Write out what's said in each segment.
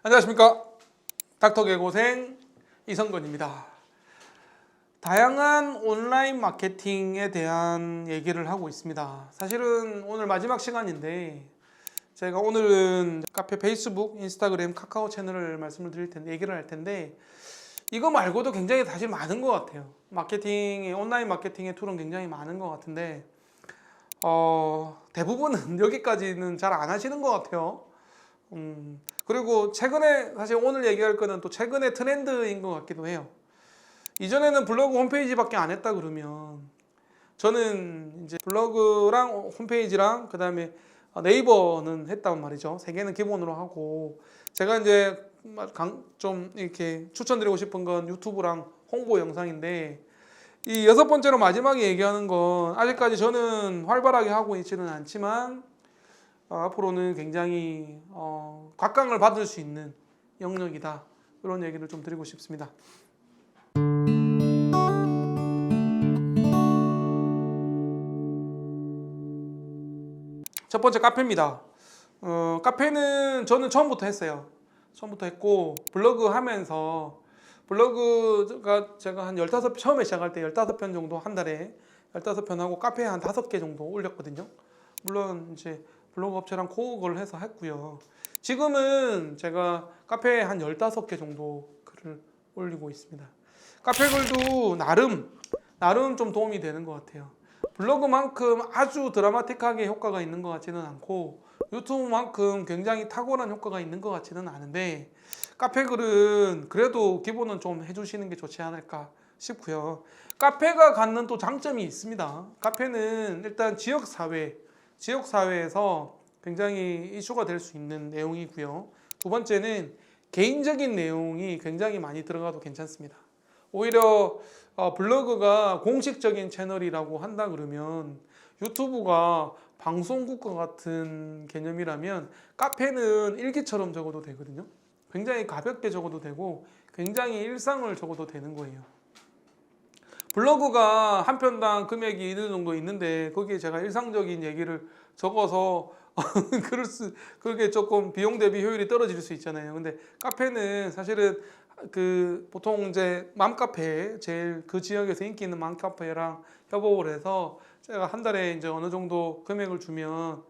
안녕하십니까. 닥터 개고생 이성건입니다. 다양한 온라인 마케팅에 대한 얘기를 하고 있습니다. 사실은 오늘 마지막 시간인데 제가 오늘은 카페, 페이스북, 인스타그램, 카카오 채널을 말씀을 드릴 텐데 얘기를 할 텐데 이거 말고도 굉장히 사실 많은 것 같아요. 온라인 마케팅의 툴은 굉장히 많은 것 같은데 대부분은 여기까지는 잘 안 하시는 것 같아요. 그리고 최근에 사실 오늘 얘기할 거는 또 최근의 트렌드인 것 같기도 해요. 이전에는 블로그 홈페이지밖에 안 했다 그러면 저는 이제 블로그랑 홈페이지랑 그다음에 네이버는 했단 말이죠. 세 개는 기본으로 하고 제가 이제 좀 이렇게 추천드리고 싶은 건 유튜브랑 홍보 영상인데 이 여섯 번째로 마지막에 얘기하는 건 아직까지 저는 활발하게 하고 있지는 않지만 앞으로는 굉장히 각광을 받을 수 있는 영역이다. 이런 얘기를 좀 드리고 싶습니다. 첫 번째 카페입니다. 카페는 저는 처음부터 했어요. 처음부터 했고 블로그 하면서 블로그가 제가 한 15편 처음에 시작할 때 15편 정도 한 달에 15편 하고 카페에 한 5개 정도 올렸거든요. 물론 이제 블로그 업체랑 코업을 해서 했고요. 지금은 제가 카페에 한 15개 정도 글을 올리고 있습니다. 카페 글도 나름 좀 도움이 되는 것 같아요. 블로그만큼 아주 드라마틱하게 효과가 있는 것 같지는 않고 유튜브만큼 굉장히 탁월한 효과가 있는 것 같지는 않은데 카페 글은 그래도 기본은 좀 해주시는 게 좋지 않을까 싶고요. 카페가 갖는 또 장점이 있습니다. 카페는 일단 지역사회에서 굉장히 이슈가 될 수 있는 내용이고요. 두 번째는 개인적인 내용이 굉장히 많이 들어가도 괜찮습니다. 오히려 블로그가 공식적인 채널이라고 한다 그러면 유튜브가 방송국과 같은 개념이라면 카페는 일기처럼 적어도 되거든요. 굉장히 가볍게 적어도 되고 굉장히 일상을 적어도 되는 거예요. 블로그가 한 편당 금액이 어느 정도 있는데 거기에 제가 일상적인 얘기를 적어서 그렇게 조금 비용 대비 효율이 떨어질 수 있잖아요. 근데 카페는 사실은 보통 이제 맘카페 제일 그 지역에서 인기 있는 맘카페랑 협업을 해서 제가 한 달에 이제 어느 정도 금액을 주면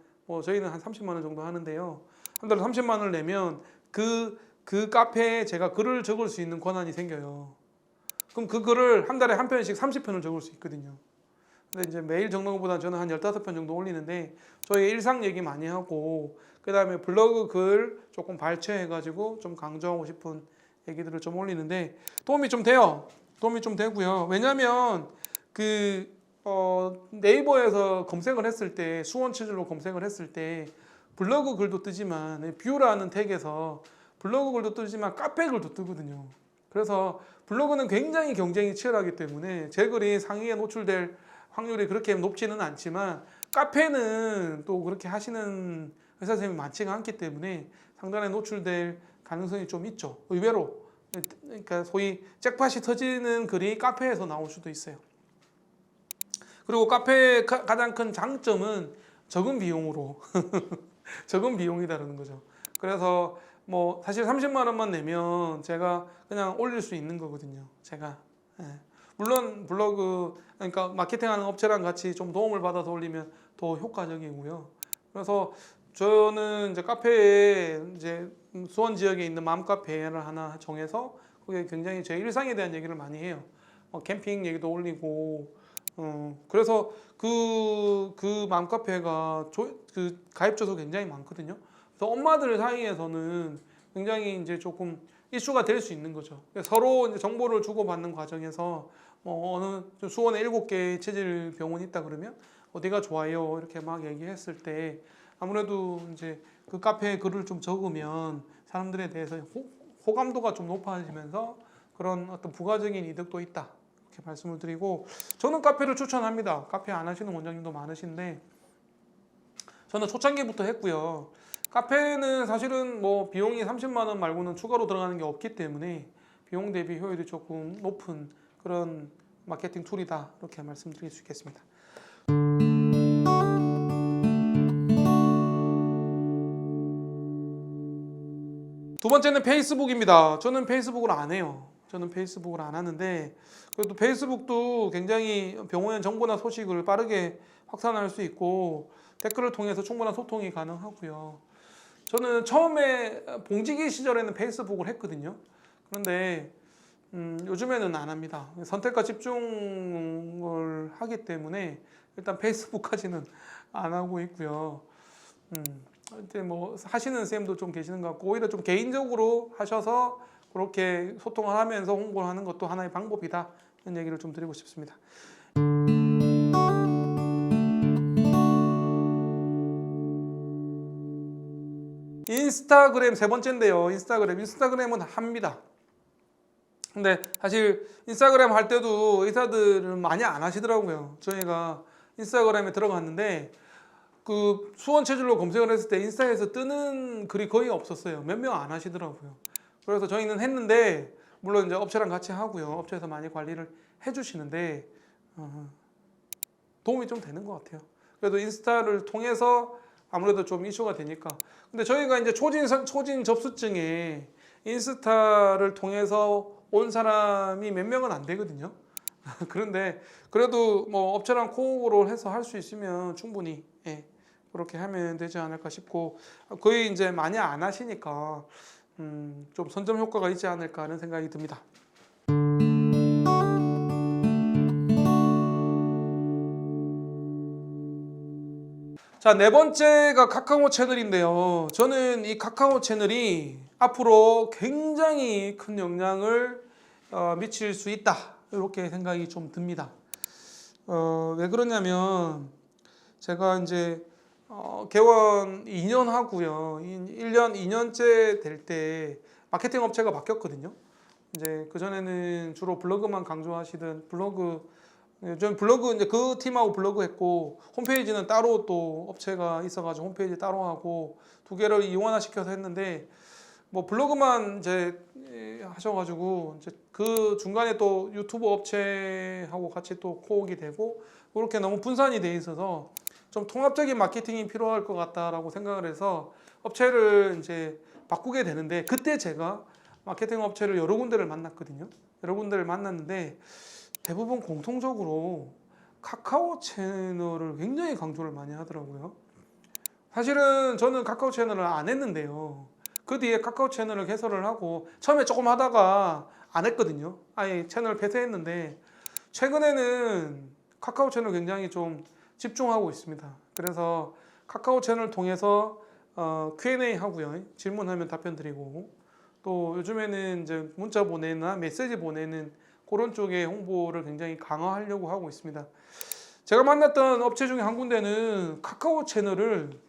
저희는 한 30만 원 정도 하는데요. 한 달에 30만 원을 내면 그 카페에 제가 글을 적을 수 있는 권한이 생겨요. 그럼 그 글을 한 달에 한 편씩 30편을 적을 수 있거든요. 근데 이제 매일 적는 것보다 저는 한 15편 정도 올리는데 저희 일상 얘기 많이 하고 그다음에 블로그 글 조금 발췌해가지고 좀 강조하고 싶은 얘기들을 좀 올리는데 도움이 좀 돼요. 도움이 좀 되고요. 왜냐면 네이버에서 검색을 했을 때 수원 치질로 검색을 했을 때 블로그 글도 뜨지만 뷰라는 태그에서 블로그 글도 뜨지만 카페 글도 뜨거든요. 그래서 블로그는 굉장히 경쟁이 치열하기 때문에 제 글이 상위에 노출될 확률이 그렇게 높지는 않지만 카페는 또 그렇게 하시는 회사 선생님이 많지가 않기 때문에 상단에 노출될 가능성이 좀 있죠. 의외로. 그러니까 소위 잭팟이 터지는 글이 카페에서 나올 수도 있어요. 그리고 카페의 가장 큰 장점은 적은 비용으로 적은 비용이다라는 거죠. 그래서 사실 30만 원만 내면 제가 그냥 올릴 수 있는 거거든요. 제가 물론 블로그 그러니까 마케팅하는 업체랑 같이 좀 도움을 받아서 올리면 더 효과적이고요. 그래서 저는 이제 카페에 이제 수원 지역에 있는 맘카페를 하나 정해서 그게 굉장히 제 일상에 대한 얘기를 많이 해요. 캠핑 얘기도 올리고 그래서 그 맘카페가 가입자도 굉장히 많거든요. 그래서 엄마들 사이에서는 굉장히 이제 조금 이슈가 될 수 있는 거죠. 서로 이제 정보를 주고받는 과정에서 어느 수원에 7개 체질 병원이 있다 그러면 어디가 좋아요 이렇게 막 얘기했을 때 아무래도 이제 그 카페에 글을 좀 적으면 사람들에 대해서 호감도가 좀 높아지면서 그런 어떤 부가적인 이득도 있다 이렇게 말씀을 드리고 저는 카페를 추천합니다. 카페 안 하시는 원장님도 많으신데 저는 초창기부터 했고요. 카페는 사실은 비용이 30만 원 말고는 추가로 들어가는 게 없기 때문에 비용 대비 효율이 조금 높은 그런 마케팅 툴이다 이렇게 말씀드릴 수 있겠습니다. 두 번째는 페이스북입니다. 저는 페이스북을 안 해요. 저는 페이스북을 안 하는데 그래도 페이스북도 굉장히 병원 정보나 소식을 빠르게 확산할 수 있고 댓글을 통해서 충분한 소통이 가능하고요. 저는 처음에 봉지기 시절에는 페이스북을 했거든요. 그런데 요즘에는 안 합니다. 선택과 집중을 하기 때문에 일단 페이스북까지는 안 하고 있고요. 이제 뭐 하시는 쌤도 좀 계시는 것 같고 오히려 좀 개인적으로 하셔서 그렇게 소통을 하면서 홍보를 하는 것도 하나의 방법이다. 이런 얘기를 좀 드리고 싶습니다. 인스타그램 세 번째인데요. 인스타그램은 합니다. 근데 사실 인스타그램 할 때도 의사들은 많이 안 하시더라고요. 저희가 인스타그램에 들어갔는데 그 수원 체질로 검색을 했을 때 인스타에서 뜨는 글이 거의 없었어요. 몇 명 안 하시더라고요. 그래서 저희는 했는데 물론 이제 업체랑 같이 하고요. 업체에서 많이 관리를 해주시는데 도움이 좀 되는 것 같아요. 그래도 인스타를 통해서 아무래도 좀 이슈가 되니까. 근데 저희가 이제 초진 접수증에 인스타를 통해서 온 사람이 몇 명은 안 되거든요. 그런데 그래도 뭐 업체랑 코업으로 해서 할 수 있으면 충분히 그렇게 하면 되지 않을까 싶고 거의 이제 많이 안 하시니까 좀 선점 효과가 있지 않을까 하는 생각이 듭니다. 자, 네 번째가 카카오 채널인데요. 저는 이 카카오 채널이 앞으로 굉장히 큰 영향을 미칠 수 있다. 이렇게 생각이 좀 듭니다. 왜 그러냐면 제가 이제 개원 2년 하고요. 1년, 2년째 될 때 마케팅 업체가 바뀌었거든요. 이제 그전에는 주로 블로그만 강조하시던 전 블로그 이제 그 팀하고 블로그 했고 홈페이지는 따로 또 업체가 있어가지고 홈페이지 따로 하고 두 개를 이원화 시켜서 했는데 뭐 블로그만 이제 하셔가지고 이제 그 중간에 또 유튜브 업체하고 같이 또 코옥이 되고 그렇게 너무 분산이 돼 있어서 좀 통합적인 마케팅이 필요할 것 같다라고 생각을 해서 업체를 이제 바꾸게 되는데 그때 제가 마케팅 업체를 여러 군데를 만났거든요. 여러 군데를 만났는데 대부분 공통적으로 카카오 채널을 굉장히 강조를 많이 하더라고요. 사실은 저는 카카오 채널을 안 했는데요. 그 뒤에 카카오 채널을 개설을 하고 처음에 조금 하다가 안 했거든요. 아예 채널 폐쇄했는데 최근에는 카카오 채널 굉장히 좀 집중하고 있습니다. 그래서 카카오 채널 통해서 Q&A 하고요. 질문하면 답변 드리고 또 요즘에는 이제 문자 보내나 메시지 보내는 그런 쪽의 홍보를 굉장히 강화하려고 하고 있습니다. 제가 만났던 업체 중에 한 군데는 카카오 채널을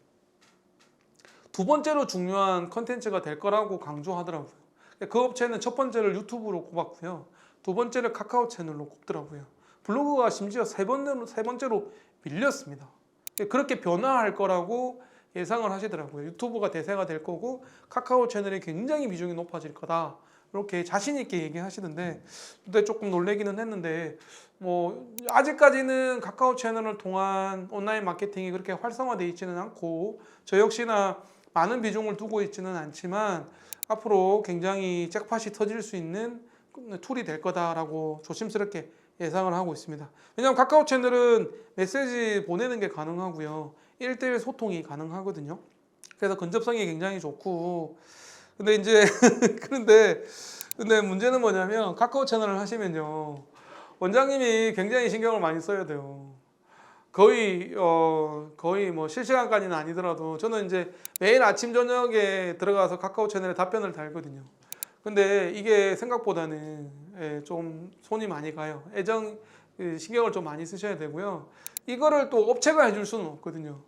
두 번째로 중요한 컨텐츠가 될 거라고 강조하더라고요. 그 업체는 첫 번째를 유튜브로 꼽았고요. 두 번째를 카카오 채널로 꼽더라고요. 블로그가 심지어 세 번째로 밀렸습니다. 그렇게 변화할 거라고 예상을 하시더라고요. 유튜브가 대세가 될 거고 카카오 채널이 굉장히 비중이 높아질 거다. 이렇게 자신 있게 얘기하시는데 근데 조금 놀래기는 했는데 뭐 아직까지는 카카오 채널을 통한 온라인 마케팅이 그렇게 활성화되어 있지는 않고 저 역시나 많은 비중을 두고 있지는 않지만 앞으로 굉장히 잭팟이 터질 수 있는 툴이 될 거다라고 조심스럽게 예상을 하고 있습니다. 왜냐하면 카카오 채널은 메시지 보내는 게 가능하고요. 1대1 소통이 가능하거든요. 그래서 근접성이 굉장히 좋고 근데 이제 근데 문제는 뭐냐면 카카오 채널을 하시면요. 원장님이 굉장히 신경을 많이 써야 돼요. 거의 뭐 실시간까지는 아니더라도 저는 이제 매일 아침 저녁에 들어가서 카카오 채널에 답변을 달거든요. 근데 이게 생각보다는 좀 손이 많이 가요. 신경을 좀 많이 쓰셔야 되고요. 이거를 또 업체가 해줄 수는 없거든요.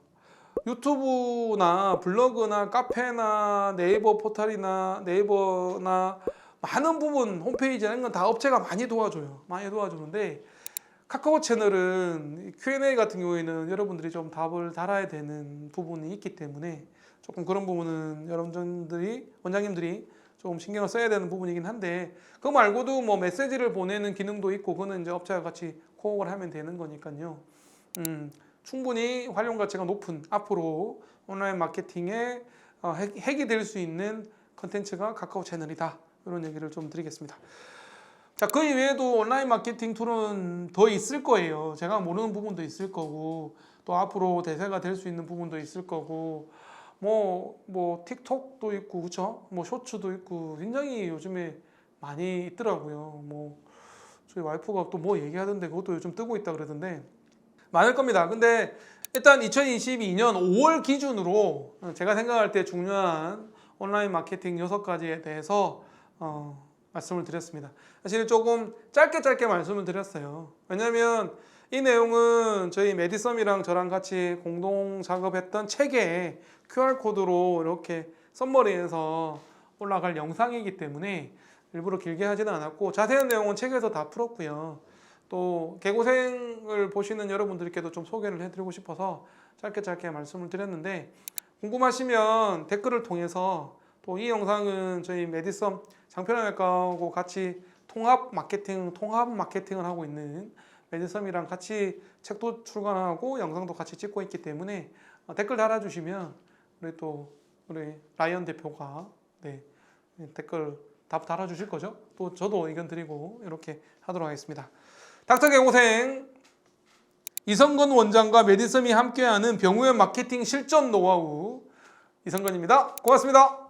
유튜브나 블로그나 카페나 네이버 포털이나 네이버나 많은 부분 홈페이지 이런 건 다 업체가 많이 도와줘요. 많이 도와주는데 카카오 채널은 Q&A 같은 경우에는 여러분들이 좀 답을 달아야 되는 부분이 있기 때문에 조금 그런 부분은 원장님들이 조금 신경을 써야 되는 부분이긴 한데 그거 말고도 뭐 메시지를 보내는 기능도 있고 그거는 이제 업체와 같이 코업을 하면 되는 거니까요. 충분히 활용 가치가 높은 앞으로 온라인 마케팅의 핵이 될 수 있는 컨텐츠가 카카오 채널이다. 이런 얘기를 좀 드리겠습니다. 자, 그 이외에도 온라인 마케팅 툴은 더 있을 거예요. 제가 모르는 부분도 있을 거고, 또 앞으로 대세가 될 수 있는 부분도 있을 거고, 뭐 틱톡도 있고, 그쵸? 뭐 쇼츠도 있고, 굉장히 요즘에 많이 있더라고요. 뭐 저희 와이프가 또 뭐 얘기하던데 그것도 요즘 뜨고 있다 그러던데 많을 겁니다. 근데 일단 2022년 5월 기준으로 제가 생각할 때 중요한 온라인 마케팅 6가지에 대해서 말씀을 드렸습니다. 사실 조금 짧게 말씀을 드렸어요. 왜냐면 이 내용은 저희 메디썸이랑 저랑 같이 공동 작업했던 책에 QR코드로 이렇게 썸머리에서 올라갈 영상이기 때문에 일부러 길게 하지는 않았고 자세한 내용은 책에서 다 풀었고요. 또 개고생을 보시는 여러분들께도 좀 소개를 해드리고 싶어서 짧게 말씀을 드렸는데 궁금하시면 댓글을 통해서 또 이 영상은 저희 메디썸 장편외과하고 같이 통합 마케팅을 하고 있는 메디썸이랑 같이 책도 출간하고 영상도 같이 찍고 있기 때문에 댓글 달아주시면 우리 라이언 대표가 댓글 답 달아주실 거죠? 또 저도 의견 드리고 이렇게 하도록 하겠습니다. 닥터 개고생 이성건 원장과 메디썸이 함께하는 병우현 마케팅 실전 노하우 이성건입니다. 고맙습니다.